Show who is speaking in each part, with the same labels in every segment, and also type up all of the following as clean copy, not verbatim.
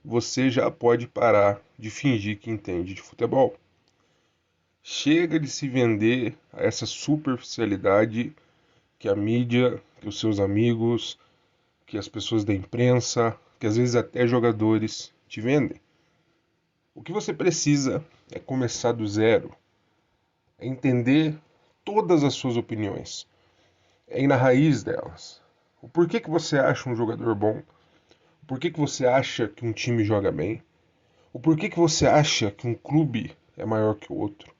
Speaker 1: você já pode parar de fingir que entende de futebol. Chega de se vender a essa superficialidade que a mídia, que os seus amigos, que as pessoas da imprensa, que às vezes até jogadores te vendem. O que você precisa é começar do zero, é entender todas as suas opiniões, é ir na raiz delas. O porquê que você acha um jogador bom? O porquê que você acha que um time joga bem? O porquê que você acha que um clube é maior que o outro?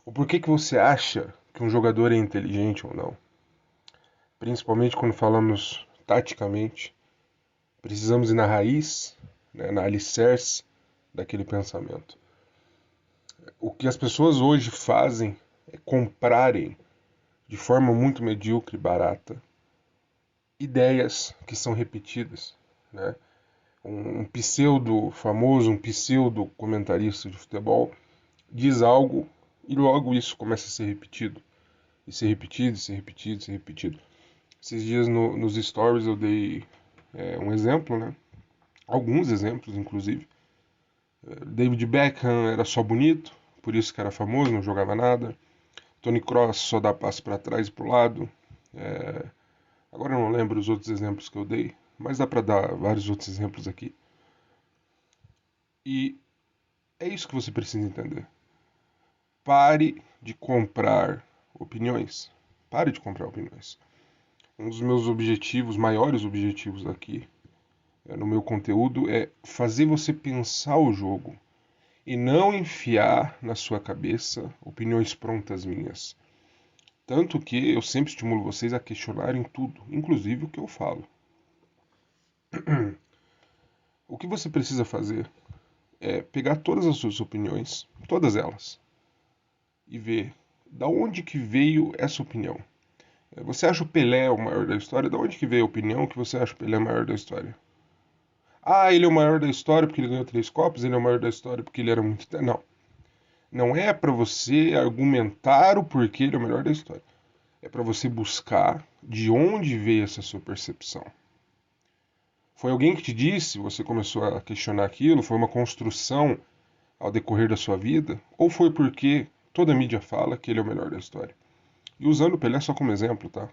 Speaker 1: O porquê que você acha que um jogador é inteligente ou não? Principalmente quando falamos taticamente, precisamos ir na raiz, né, na alicerce daquele pensamento. O que as pessoas hoje fazem é comprarem de forma muito medíocre e barata ideias que são repetidas, né? Um pseudo famoso, um pseudo comentarista de futebol diz algo e logo isso começa a ser repetido. E ser repetido, ser repetido, ser repetido. Esses dias nos stories eu dei um exemplo, né? Alguns exemplos, inclusive. David Beckham era só bonito, por isso que era famoso, não jogava nada. Tony Kroos só dá passe para trás e para o lado. Agora eu não lembro os outros exemplos que eu dei, mas dá para dar vários outros exemplos aqui. E é isso que você precisa entender. Pare de comprar opiniões. Pare de comprar opiniões. Um dos meus objetivos, maiores objetivos aqui, no meu conteúdo, é fazer você pensar o jogo e não enfiar na sua cabeça opiniões prontas minhas. Tanto que eu sempre estimulo vocês a questionarem tudo, inclusive o que eu falo. O que você precisa fazer é pegar todas as suas opiniões, todas elas, e ver da onde que veio essa opinião. Você acha o Pelé o maior da história? Da onde que veio a opinião que você acha o Pelé o maior da história? Ah, ele é o maior da história porque ele ganhou 3 Copas, ele é o maior da história porque ele era muito... Não, não é para você argumentar o porquê ele é o melhor da história. É para você buscar de onde veio essa sua percepção. Foi alguém que te disse, você começou a questionar aquilo, foi uma construção ao decorrer da sua vida, ou foi porque toda a mídia fala que ele é o melhor da história? E usando o Pelé só como exemplo, tá?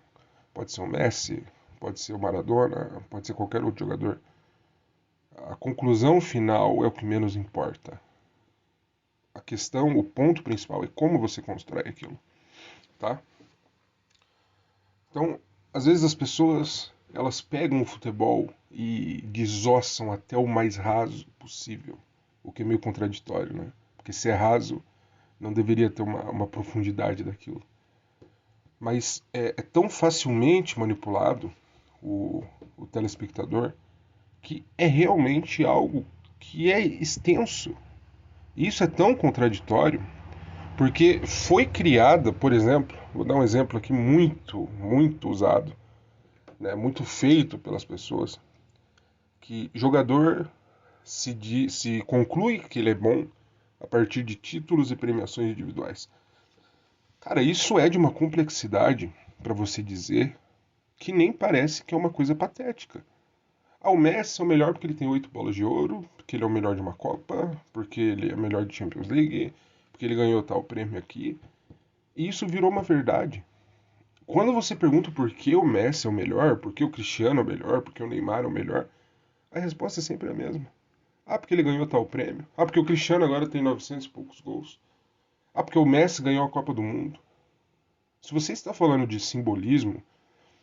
Speaker 1: Pode ser o Messi, pode ser o Maradona, pode ser qualquer outro jogador. A conclusão final é o que menos importa. A questão, o ponto principal é como você constrói aquilo, tá? Então, às vezes as pessoas, elas pegam o futebol e desossam até o mais raso possível, o que é meio contraditório, né? Porque se é raso, não deveria ter uma profundidade daquilo. Mas é tão facilmente manipulado o, o telespectador que é realmente algo que é extenso. E isso é tão contraditório porque foi criada, por exemplo, vou dar um exemplo aqui muito usado, né, muito feito pelas pessoas, que jogador se conclui que ele é bom a partir de títulos e premiações individuais. Cara, isso é de uma complexidade para você dizer que nem parece que é uma coisa patética. Ah, o Messi é o melhor porque ele tem 8 bolas de ouro, porque ele é o melhor de uma Copa, porque ele é o melhor de Champions League, porque ele ganhou tal prêmio aqui. E isso virou uma verdade. Quando você pergunta por que o Messi é o melhor, por que o Cristiano é o melhor, por que o Neymar é o melhor, a resposta é sempre a mesma. Ah, porque ele ganhou tal prêmio. Ah, porque o Cristiano agora tem 900 e poucos gols. Ah, porque o Messi ganhou a Copa do Mundo. Se você está falando de simbolismo,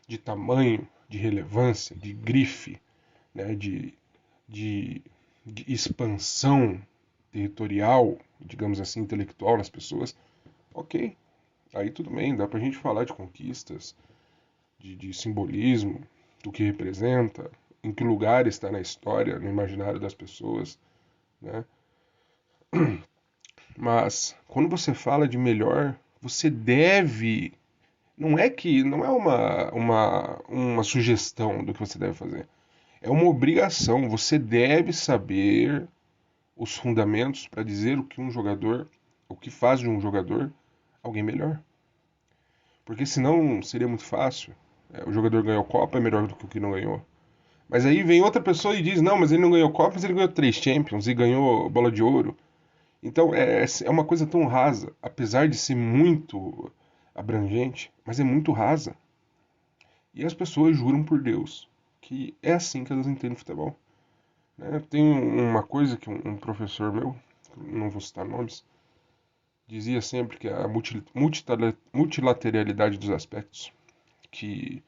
Speaker 1: de tamanho, de relevância, de grife, né, de, de expansão territorial, digamos assim, intelectual nas pessoas, ok. Aí tudo bem, dá pra gente falar de conquistas, de simbolismo, do que representa, em que lugar está na história, no imaginário das pessoas, né? Mas quando você fala de melhor, você deve. Não é uma sugestão do que você deve fazer. É uma obrigação. Você deve saber os fundamentos para dizer o que um jogador, o que faz de um jogador alguém melhor. Porque senão seria muito fácil. O jogador ganhou a Copa é melhor do que o que não ganhou. Mas aí vem outra pessoa e diz, não, mas ele não ganhou Copa, mas ele ganhou 3 Champions e ganhou Bola de Ouro. Então é uma coisa tão rasa, apesar de ser muito abrangente, mas é muito rasa. E as pessoas juram por Deus que é assim que elas entendem futebol. Né? Tem uma coisa que um professor meu, não vou citar nomes, dizia sempre que é a multilateralidade dos aspectos, que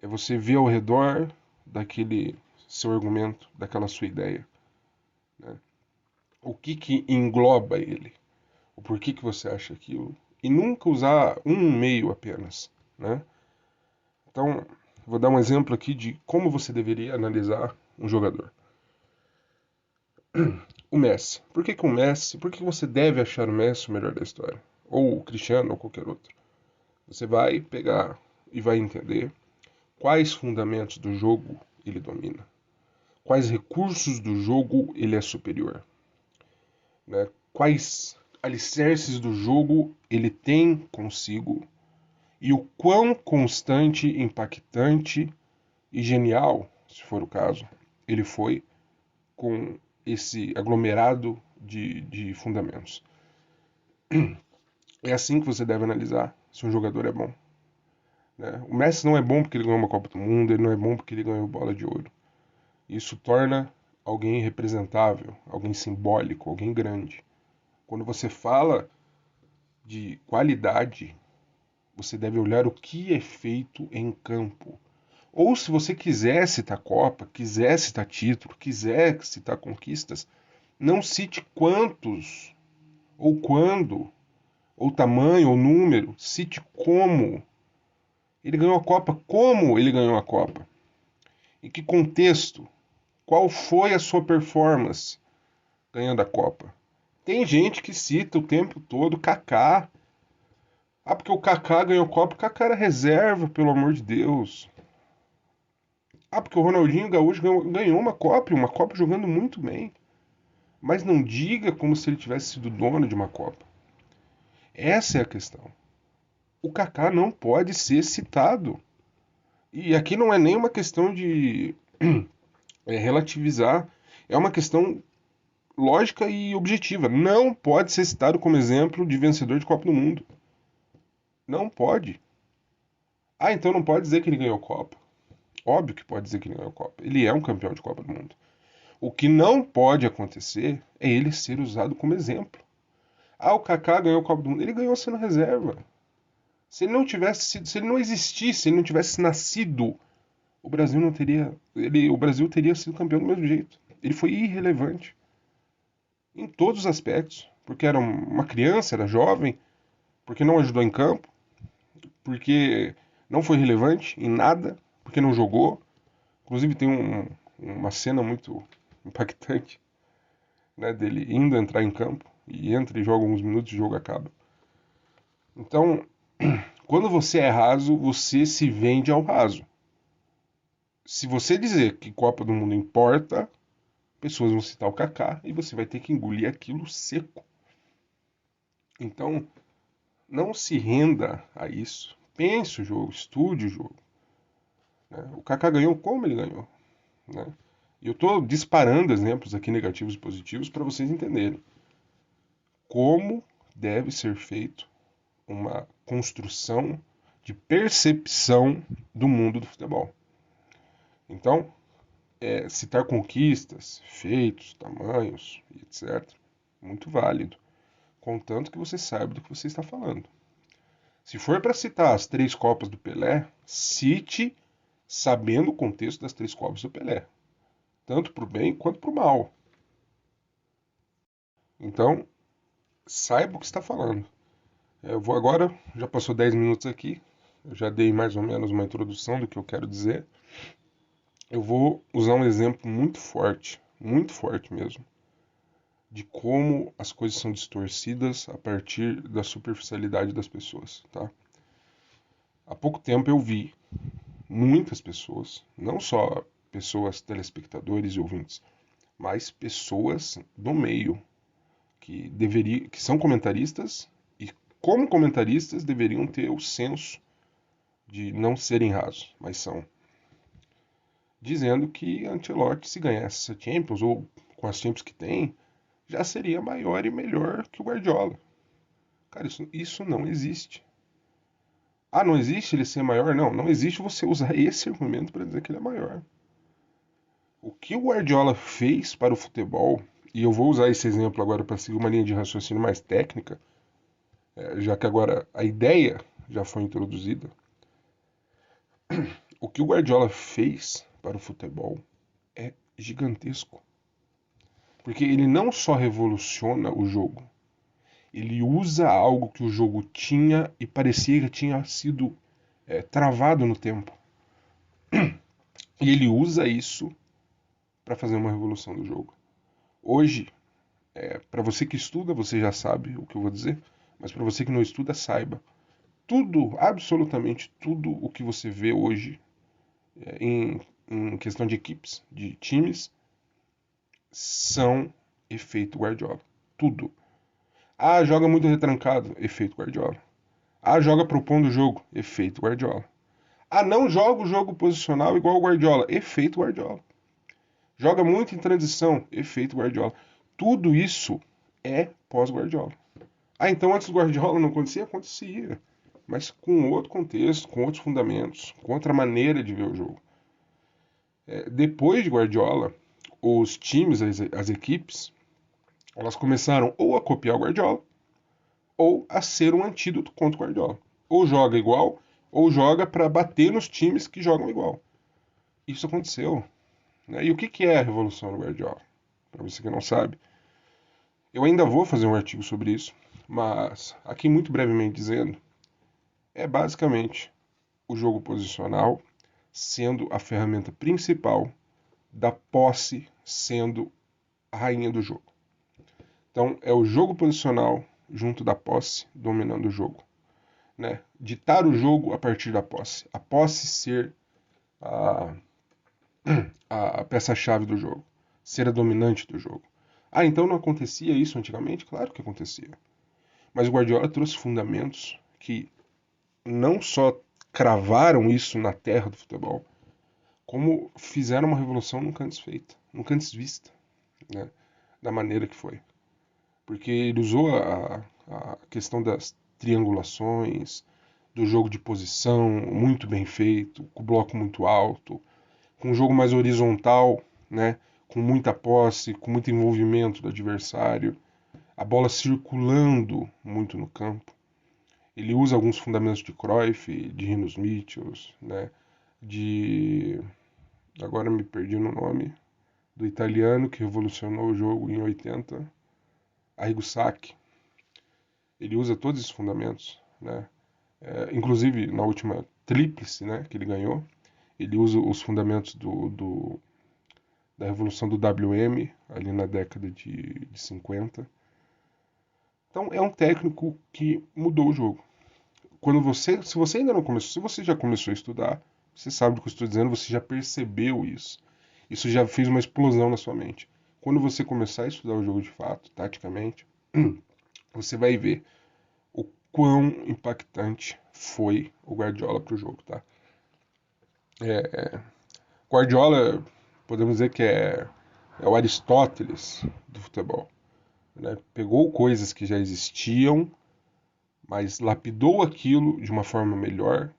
Speaker 1: é você ver ao redor daquele seu argumento, daquela sua ideia, né? O que engloba ele, o porquê que você acha aquilo, e nunca usar um meio apenas, né? Então, vou dar um exemplo aqui de como você deveria analisar um jogador. O Messi. Por que o Messi? Por que você deve achar o Messi o melhor da história? Ou o Cristiano ou qualquer outro. Você vai pegar e vai entender quais fundamentos do jogo ele domina, quais recursos do jogo ele é superior, né? Quais alicerces do jogo ele tem consigo e o quão constante, impactante e genial, se for o caso, ele foi com esse aglomerado de fundamentos. É assim que você deve analisar se um jogador é bom. Né? O Messi não é bom porque ele ganhou uma Copa do Mundo, ele não é bom porque ele ganhou bola de ouro. Isso torna alguém representável, alguém simbólico, alguém grande. Quando você fala de qualidade, você deve olhar o que é feito em campo. Ou se você quiser citar Copa, quiser citar título, quiser citar conquistas, não cite quantos, ou quando, ou tamanho, ou número, cite como ele ganhou a Copa, como ele ganhou a Copa, em que contexto, qual foi a sua performance ganhando a Copa. Tem gente que cita o tempo todo Kaká. Ah, porque o Kaká ganhou a Copa, o Kaká era reserva, pelo amor de Deus. Ah, porque o Ronaldinho Gaúcho ganhou uma Copa jogando muito bem. Mas não diga como se ele tivesse sido dono de uma Copa. Essa é a questão. O Kaká não pode ser citado. E aqui não é nem uma questão de relativizar, é uma questão lógica e objetiva. Não pode ser citado como exemplo de vencedor de Copa do Mundo. Não pode. Ah, então não pode dizer que ele ganhou Copa. Óbvio que pode dizer que ele ganhou Copa. Ele é um campeão de Copa do Mundo. O que não pode acontecer é ele ser usado como exemplo. Ah, o Kaká ganhou a Copa do Mundo. Ele ganhou sendo reserva. Se ele não tivesse sido, se ele não existisse, se ele não tivesse nascido, o Brasil não teria, o Brasil teria sido campeão do mesmo jeito. Ele foi irrelevante em todos os aspectos, porque era uma criança, era jovem, porque não ajudou em campo, porque não foi relevante em nada, porque não jogou. Inclusive tem uma cena muito impactante, né, dele indo entrar em campo e entra e joga alguns minutos e o jogo acaba. Então, quando você é raso, você se vende ao raso. Se você dizer que Copa do Mundo importa, pessoas vão citar o Kaká e você vai ter que engolir aquilo seco. Então, não se renda a isso. Pense o jogo, estude o jogo. Né? O Kaká ganhou como ele ganhou. Né? E eu estou disparando exemplos aqui negativos e positivos para vocês entenderem como deve ser feito uma construção de percepção do mundo do futebol. Então, citar conquistas, feitos, tamanhos, etc. Muito válido, contanto que você saiba do que você está falando. Se for para citar as 3 Copas do Pelé, cite sabendo o contexto das 3 Copas do Pelé, tanto para o bem quanto para o mal. Então, saiba o que está falando. Eu vou agora, já passou 10 minutos aqui, eu já dei mais ou menos uma introdução do que eu quero dizer. Eu vou usar um exemplo muito forte mesmo, de como as coisas são distorcidas a partir da superficialidade das pessoas, tá? Há pouco tempo eu vi muitas pessoas, não só pessoas telespectadores e ouvintes, mas pessoas do meio que são comentaristas e como comentaristas deveriam ter o senso de não serem rasos, mas são, dizendo que Ancelotti, se ganhasse essa Champions, ou com as Champions que tem, já seria maior e melhor que o Guardiola. Cara, isso não existe. Ah, não existe ele ser maior? Não, não existe você usar esse argumento para dizer que ele é maior. O que o Guardiola fez para o futebol, e eu vou usar esse exemplo agora para seguir uma linha de raciocínio mais técnica, já que agora a ideia já foi introduzida. O que o Guardiola fez para o futebol é gigantesco. Porque ele não só revoluciona o jogo, ele usa algo que o jogo tinha e parecia que tinha sido travado no tempo. E ele usa isso para fazer uma revolução do jogo. Hoje, para você que estuda, você já sabe o que eu vou dizer, mas para você que não estuda, saiba. Tudo, absolutamente tudo o que você vê hoje em questão de equipes, de times, são efeito Guardiola. Tudo. Ah, joga muito retrancado, efeito Guardiola. Ah, joga propondo o jogo, efeito Guardiola. Ah, não joga o jogo posicional igual o Guardiola, efeito Guardiola. Joga muito em transição, efeito Guardiola. Tudo isso é pós-Guardiola. Ah, então antes do Guardiola não acontecia? Acontecia. Mas com outro contexto, com outros fundamentos, com outra maneira de ver o jogo. Depois de Guardiola, os times, as equipes, elas começaram ou a copiar o Guardiola, ou a ser um antídoto contra o Guardiola. Ou joga igual, ou joga para bater nos times que jogam igual. Isso aconteceu. Né? E o que é a revolução do Guardiola? Para você que não sabe. Eu ainda vou fazer um artigo sobre isso, mas aqui muito brevemente dizendo, é basicamente o jogo posicional sendo a ferramenta principal da posse sendo a rainha do jogo. Então é o jogo posicional junto da posse dominando o jogo. Né? Ditar o jogo a partir da posse. A posse ser a, a peça-chave do jogo. Ser a dominante do jogo. Ah, então não acontecia isso antigamente? Claro que acontecia. Mas o Guardiola trouxe fundamentos que não só cravaram isso na terra do futebol, como fizeram uma revolução nunca antes feita, nunca antes vista, né? Da maneira que foi. Porque ele usou a questão das triangulações, do jogo de posição muito bem feito, com o bloco muito alto, com um jogo mais horizontal, né? Com muita posse, com muito envolvimento do adversário, a bola circulando muito no campo. Ele usa alguns fundamentos de Cruyff, de Rinos Michels, né? De... Agora me perdi no nome. Do italiano que revolucionou o jogo em 80, Arrigo Sacchi. Ele usa todos esses fundamentos, né? Inclusive na última tríplice, né, que ele ganhou, ele usa os fundamentos da revolução do WM, ali na década de 50. Então é um técnico que mudou o jogo. Se você ainda não começou, se você já começou a estudar, você sabe do que eu estou dizendo, você já percebeu isso. Isso já fez uma explosão na sua mente. Quando você começar a estudar o jogo de fato, taticamente, você vai ver o quão impactante foi o Guardiola para o jogo, tá? Guardiola, podemos dizer que é o Aristóteles do futebol. Né? Pegou coisas que já existiam, mas lapidou aquilo de uma forma melhor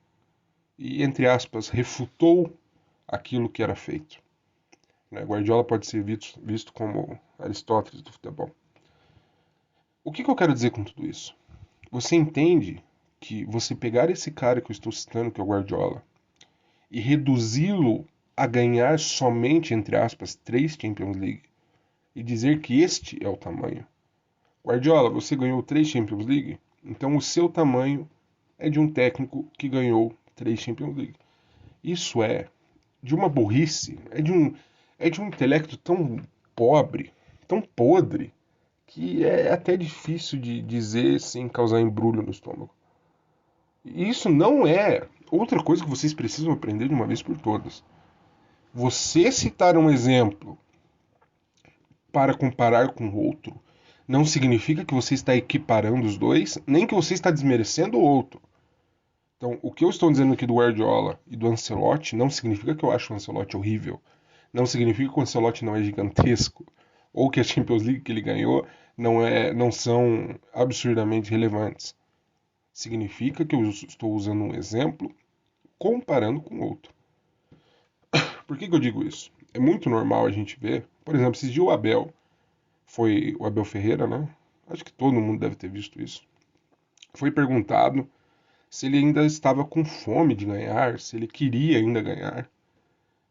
Speaker 1: e, entre aspas, refutou aquilo que era feito. Né? Guardiola pode ser visto como Aristóteles do futebol. O que eu quero dizer com tudo isso? Você entende que você pegar esse cara que eu estou citando, que é o Guardiola, e reduzi-lo a ganhar somente, entre aspas, 3 Champions League e dizer que este é o tamanho. Guardiola, você ganhou 3 Champions League, então o seu tamanho é de um técnico que ganhou 3 Champions League. Isso é de uma burrice, é de um intelecto tão pobre, tão podre, que é até difícil de dizer sem causar embrulho no estômago. E isso não é outra coisa que vocês precisam aprender de uma vez por todas. Você citar um exemplo para comparar com outro não significa que você está equiparando os dois, nem que você está desmerecendo o outro. Então, o que eu estou dizendo aqui do Guardiola e do Ancelotti não significa que eu acho o Ancelotti horrível. Não significa que o Ancelotti não é gigantesco. Ou que a Champions League que ele ganhou não são absurdamente relevantes. Significa que eu estou usando um exemplo comparando com outro. Por que eu digo isso? É muito normal a gente ver, por exemplo, esses dias foi o Abel Ferreira, né? Acho que todo mundo deve ter visto isso. Foi perguntado se ele ainda estava com fome de ganhar, se ele queria ainda ganhar.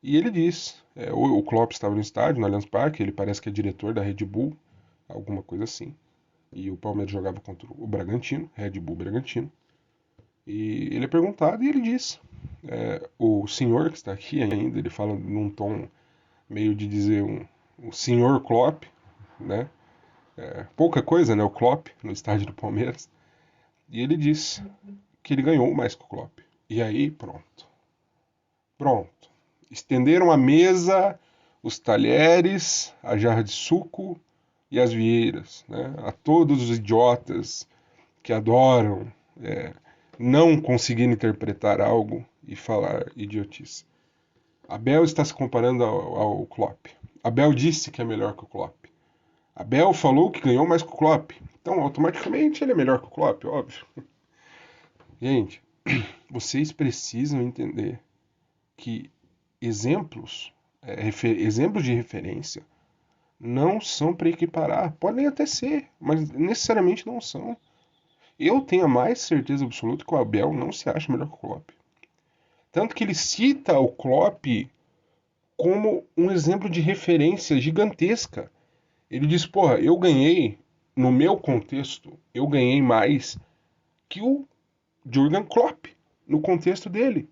Speaker 1: E ele disse, o Klopp estava no estádio, no Allianz Parque, ele parece que é diretor da Red Bull, alguma coisa assim. E o Palmeiras jogava contra o Bragantino, Red Bull Bragantino. E ele é perguntado e ele diz, o senhor que está aqui ainda, ele fala num tom meio de dizer o senhor Klopp, né? Pouca coisa, né? O Klopp no estádio do Palmeiras. E ele disse que ele ganhou mais que o Klopp. E aí, pronto. Pronto. Estenderam a mesa, os talheres, a jarra de suco e as vieiras, né? A todos os idiotas que adoram não conseguir interpretar algo e falar idiotice. Abel está se comparando ao Klopp. Abel disse que é melhor que o Klopp. Abel falou que ganhou mais que o Klopp. Então, automaticamente, ele é melhor que o Klopp, óbvio. Gente, vocês precisam entender que exemplos de referência não são para equiparar. Podem até ser, mas necessariamente não são. Eu tenho a mais certeza absoluta que o Abel não se acha melhor que o Klopp. Tanto que ele cita o Klopp como um exemplo de referência gigantesca. Ele diz, porra, eu ganhei, no meu contexto, eu ganhei mais que o Jurgen Klopp, no contexto dele.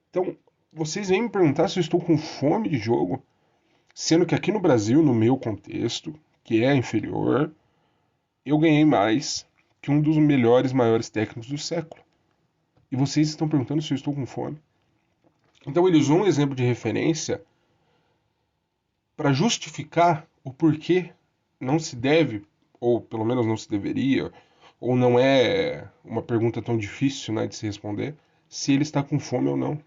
Speaker 1: Então, vocês vêm me perguntar se eu estou com fome de jogo, sendo que aqui no Brasil, no meu contexto, que é inferior, eu ganhei mais que um dos melhores, maiores técnicos do século. E vocês estão perguntando se eu estou com fome. Então, ele usou um exemplo de referência para justificar o porquê não se deve, ou pelo menos não se deveria, ou não é uma pergunta tão difícil, né, de se responder, se ele está com fome ou não.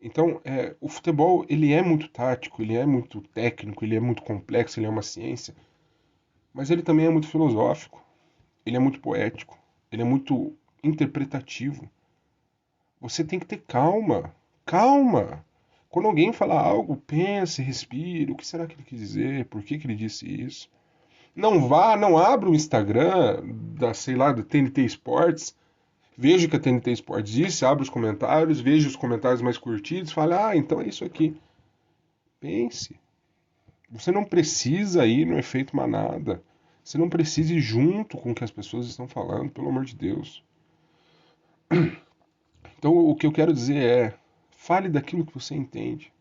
Speaker 1: Então, o futebol ele é muito tático, ele é muito técnico, ele é muito complexo, ele é uma ciência, mas ele também é muito filosófico, ele é muito poético, ele é muito interpretativo. Você tem que ter calma, calma. Quando alguém fala algo, pense, respire. O que será que ele quis dizer? Por que ele disse isso? Não abra o Instagram da, sei lá, do TNT Sports. Veja o que a TNT Sports disse, abra os comentários, veja os comentários mais curtidos, fale, então é isso aqui. Pense. Você não precisa ir no efeito manada. Você não precisa ir junto com o que as pessoas estão falando, pelo amor de Deus. Então, o que eu quero dizer fale daquilo que você entende.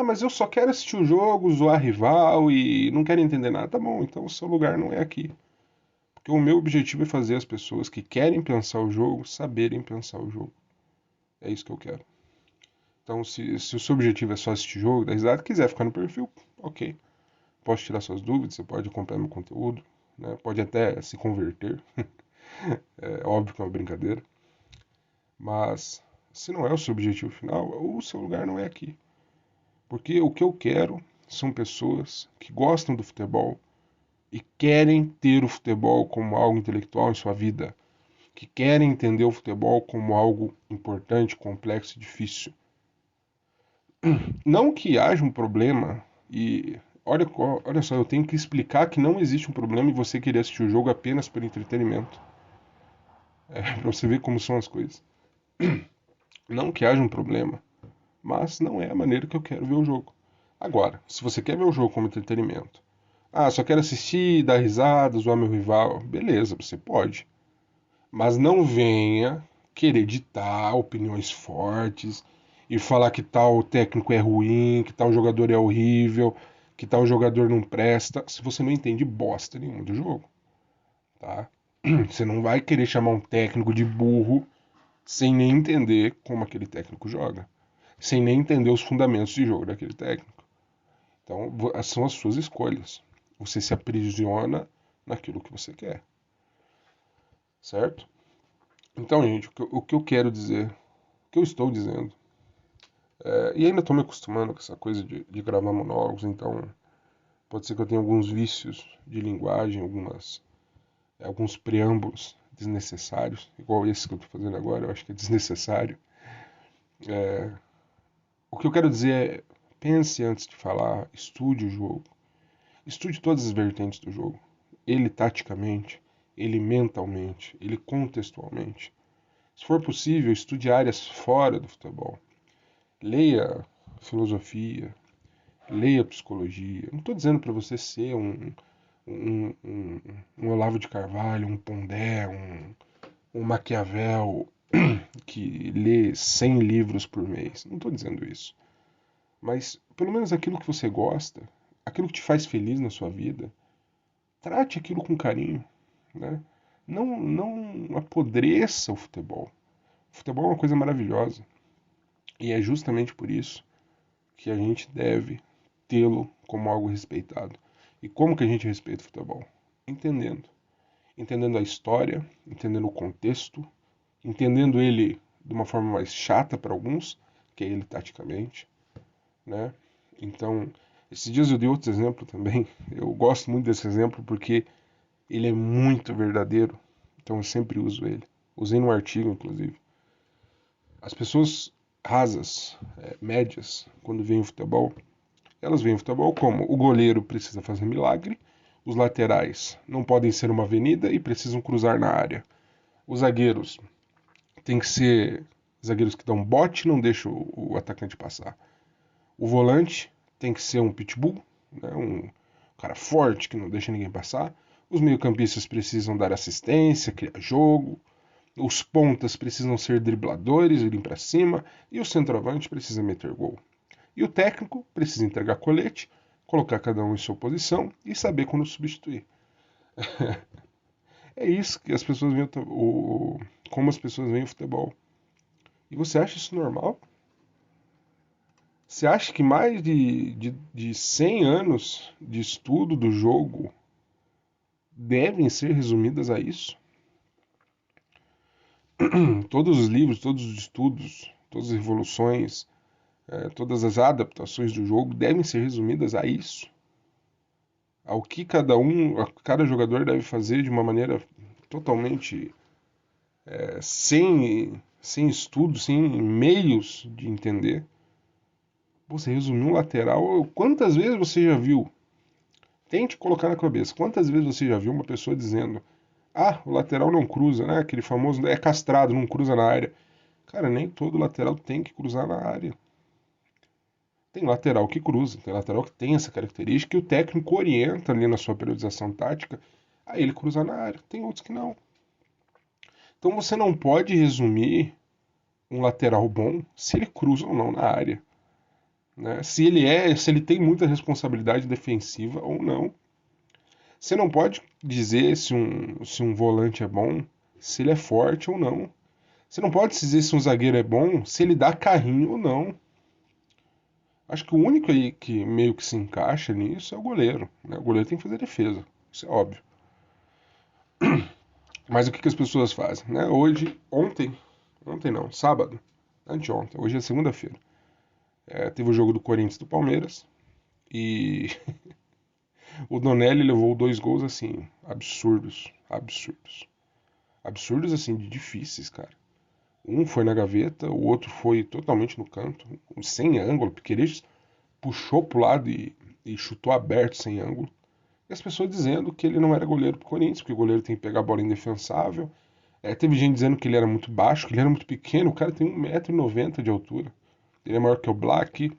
Speaker 1: Mas eu só quero assistir o jogo, zoar rival e não quero entender nada. Tá bom, então o seu lugar não é aqui. Porque o meu objetivo é fazer as pessoas que querem pensar o jogo saberem pensar o jogo. É isso que eu quero. Então, se o seu objetivo é só assistir jogo, dar risada, quiser ficar no perfil, ok. Posso tirar suas dúvidas, você pode acompanhar meu conteúdo, né? Pode até se converter. É óbvio que é uma brincadeira. Mas se não é o seu objetivo final, o seu lugar não é aqui. Porque o que eu quero são pessoas que gostam do futebol e querem ter o futebol como algo intelectual em sua vida, que querem entender o futebol como algo importante, complexo e difícil. Não que haja um problema, e olha só, eu tenho que explicar que não existe um problema em você querer assistir o jogo apenas por entretenimento. Pra você ver como são as coisas. Não que haja um problema, mas não é a maneira que eu quero ver o jogo. Agora, se você quer ver o jogo como entretenimento, só quero assistir, dar risada, zoar meu rival, beleza, você pode. Mas não venha querer ditar opiniões fortes e falar que tal técnico é ruim, que tal jogador é horrível, que tal jogador não presta, se você não entende bosta nenhuma do jogo, tá? Você não vai querer chamar um técnico de burro sem nem entender como aquele técnico joga, sem nem entender os fundamentos de jogo daquele técnico. Então, são as suas escolhas. Você se aprisiona naquilo que você quer, certo? Então, gente, o que eu quero dizer, o que eu estou dizendo, e ainda estou me acostumando com essa coisa de gravar monólogos, então pode ser que eu tenha alguns vícios de linguagem, alguns preâmbulos desnecessários, igual esse que eu estou fazendo agora, eu acho que é desnecessário. O que eu quero dizer é, pense antes de falar, estude o jogo, estude todas as vertentes do jogo, ele taticamente, ele mentalmente, ele contextualmente. Se for possível, estude áreas fora do futebol. Leia filosofia, leia psicologia. Não estou dizendo para você ser um Olavo de Carvalho, um Pondé, um Maquiavel que lê 100 livros por mês. Não estou dizendo isso. Mas pelo menos aquilo que você gosta, aquilo que te faz feliz na sua vida, trate aquilo com carinho, né? Não apodreça o futebol. O futebol é uma coisa maravilhosa. E é justamente por isso que a gente deve tê-lo como algo respeitado. E como que a gente respeita o futebol? Entendendo. Entendendo a história, entendendo o contexto, entendendo ele de uma forma mais chata para alguns, que é ele taticamente, né? Então, esses dias eu dei outro exemplo também. Eu gosto muito desse exemplo porque ele é muito verdadeiro. Então eu sempre uso ele. Usei num artigo, inclusive. As pessoas rasas, médias, quando veem o futebol, elas veem o futebol como o goleiro precisa fazer milagre, os laterais não podem ser uma avenida e precisam cruzar na área. Os zagueiros têm que ser zagueiros que dão bote e não deixam o atacante passar. O volante tem que ser um pitbull, né, um cara forte que não deixa ninguém passar. Os meio-campistas precisam dar assistência, criar jogo. Os pontas precisam ser dribladores, irem para cima. E o centroavante precisa meter gol. E o técnico precisa entregar colete, colocar cada um em sua posição e saber quando substituir. É isso que as pessoas veem como as pessoas veem o futebol. E você acha isso normal? Você acha que mais de 100 anos de estudo do jogo devem ser resumidas a isso? Todos os livros, todos os estudos, todas as revoluções, todas as adaptações do jogo devem ser resumidas a isso. Ao que cada jogador deve fazer de uma maneira totalmente sem estudo, sem meios de entender. Você resumiu um lateral. Quantas vezes você já viu? Tente colocar na cabeça. Quantas vezes você já viu uma pessoa dizendo: Ah, o lateral não cruza, né? Aquele famoso é castrado, não cruza na área. Cara, nem todo lateral tem que cruzar na área. Tem lateral que cruza, tem lateral que tem essa característica e o técnico orienta ali na sua periodização tática a ele cruzar na área. Tem outros que não. Então você não pode resumir um lateral bom se ele cruza ou não na área, né? Se ele tem muita responsabilidade defensiva ou não. Você não pode dizer se um volante é bom, se ele é forte ou não. Você não pode dizer se um zagueiro é bom, se ele dá carrinho ou não. Acho que o único aí que meio que se encaixa nisso é o goleiro, né? O goleiro tem que fazer defesa, isso é óbvio. Mas o que as pessoas fazem, né? Ontem não, sábado, anteontem, hoje é segunda-feira. Teve o jogo do Corinthians e do Palmeiras e o Donelli levou dois gols assim, absurdos, absurdos. Absurdos assim, de difíceis, cara. Um foi na gaveta, o outro foi totalmente no canto, sem ângulo. Piquerez puxou pro lado e chutou aberto, sem ângulo. E as pessoas dizendo que ele não era goleiro pro Corinthians, porque o goleiro tem que pegar a bola indefensável. Teve gente dizendo que ele era muito baixo, que ele era muito pequeno. O cara tem 1,90 m de altura. Ele é maior que o Black,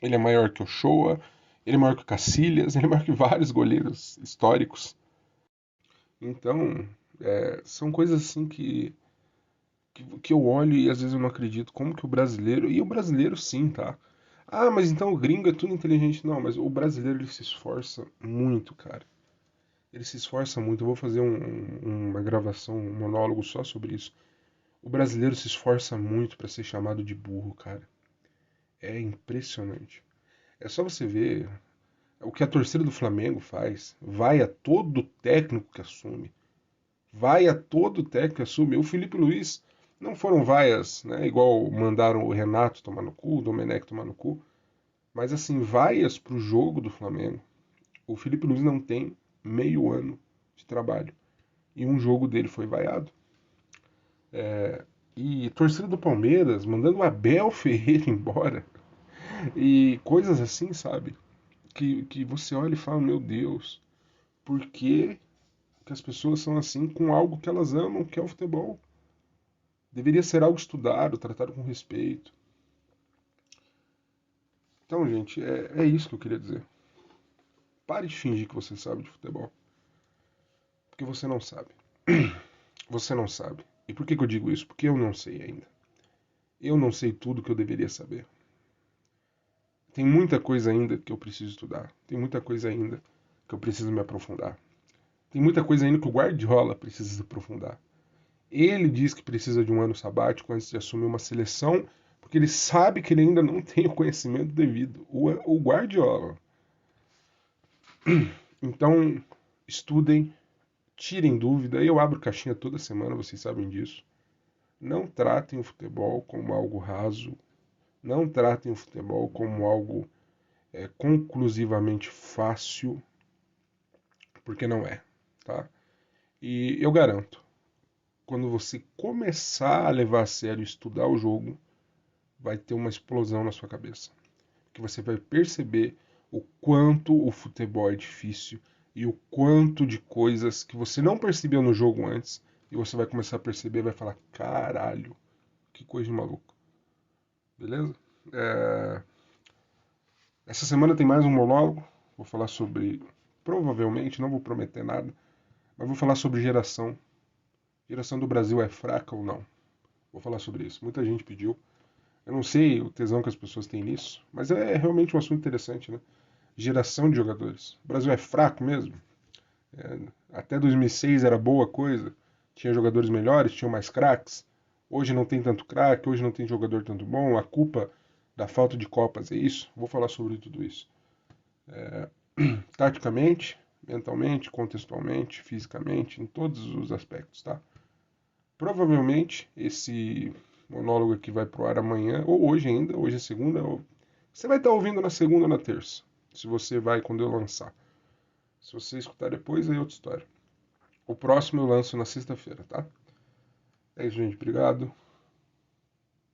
Speaker 1: ele é maior que o Shoa, ele é maior que o Cacilhas, ele é maior que vários goleiros históricos. Então, são coisas assim que eu olho e às vezes eu não acredito como que o brasileiro, e o brasileiro sim, tá? Ah, mas então o gringo é tudo inteligente. Não, mas o brasileiro ele se esforça muito, cara. Ele se esforça muito. Eu vou fazer uma gravação, um monólogo só sobre isso. O brasileiro se esforça muito para ser chamado de burro, cara. É impressionante. É só você ver o que a torcida do Flamengo faz. Vai a todo técnico que assume. Vaia todo técnico que assume. O Felipe Luiz não foram vaias, né? Igual mandaram o Renato tomar no cu, o Domenech tomar no cu. Mas assim, vaias pro jogo do Flamengo. O Felipe Luiz não tem meio ano de trabalho. E um jogo dele foi vaiado. E torcida do Palmeiras mandando o Abel Ferreira embora. E coisas assim, sabe? Que você olha e fala, meu Deus, por que que as pessoas são assim com algo que elas amam, que é o futebol? Deveria ser algo estudado, tratado com respeito. Então, gente, é isso que eu queria dizer. Pare de fingir que você sabe de futebol. Porque você não sabe. Você não sabe. E por que que eu digo isso? Porque eu não sei ainda. Eu não sei tudo que eu deveria saber. Tem muita coisa ainda que eu preciso estudar. Tem muita coisa ainda que eu preciso me aprofundar. Tem muita coisa ainda que o Guardiola precisa se aprofundar. Ele diz que precisa de um ano sabático antes de assumir uma seleção, porque ele sabe que ele ainda não tem o conhecimento devido. O Guardiola. Então, estudem, tirem dúvida. Eu abro caixinha toda semana, vocês sabem disso. Não tratem o futebol como algo raso. Não tratem o futebol como algo conclusivamente fácil, porque não é, tá? E eu garanto, quando você começar a levar a sério e estudar o jogo, vai ter uma explosão na sua cabeça. Que você vai perceber o quanto o futebol é difícil e o quanto de coisas que você não percebeu no jogo antes e você vai começar a perceber e vai falar, caralho, que coisa de maluco. Beleza? É... Essa semana tem mais um monólogo. Vou falar sobre, provavelmente, não vou prometer nada, mas vou falar sobre geração. Geração do Brasil é fraca ou não? Vou falar sobre isso. Muita gente pediu. Eu não sei o tesão que as pessoas têm nisso, mas é realmente um assunto interessante, né? Geração de jogadores. O Brasil é fraco mesmo? É, até 2006 era boa coisa, tinha jogadores melhores, tinham mais craques. Hoje não tem tanto craque, hoje não tem jogador tanto bom. A culpa da falta de Copas é isso? Vou falar sobre tudo isso. Taticamente, mentalmente, contextualmente, fisicamente, em todos os aspectos, tá? Provavelmente esse monólogo aqui vai pro ar amanhã, ou hoje ainda, hoje é segunda, ou... você vai estar ouvindo na segunda ou na terça, se você vai quando eu lançar. Se você escutar depois, aí é outra história. O próximo eu lanço na sexta-feira, tá? É isso, gente. Obrigado.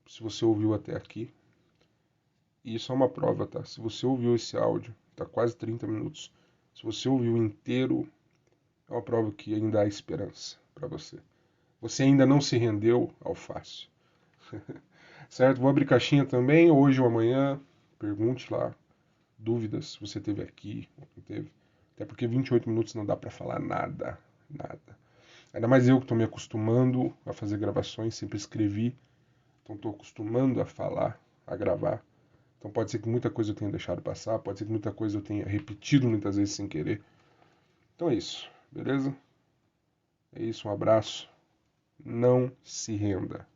Speaker 1: Se você ouviu até aqui. E isso é uma prova, tá? Se você ouviu esse áudio, tá quase 30 minutos. Se você ouviu inteiro, é uma prova que ainda há esperança para você. Você ainda não se rendeu ao fácil. Certo? Vou abrir caixinha também, hoje ou amanhã. Pergunte lá. Dúvidas se você teve aqui ou não teve. Até porque 28 minutos não dá para falar nada. Nada. Ainda mais eu que estou me acostumando a fazer gravações, sempre escrevi. Então estou acostumando a falar, a gravar. Então pode ser que muita coisa eu tenha deixado passar, pode ser que muita coisa eu tenha repetido muitas vezes sem querer. Então é isso, beleza? É isso, um abraço. Não se renda.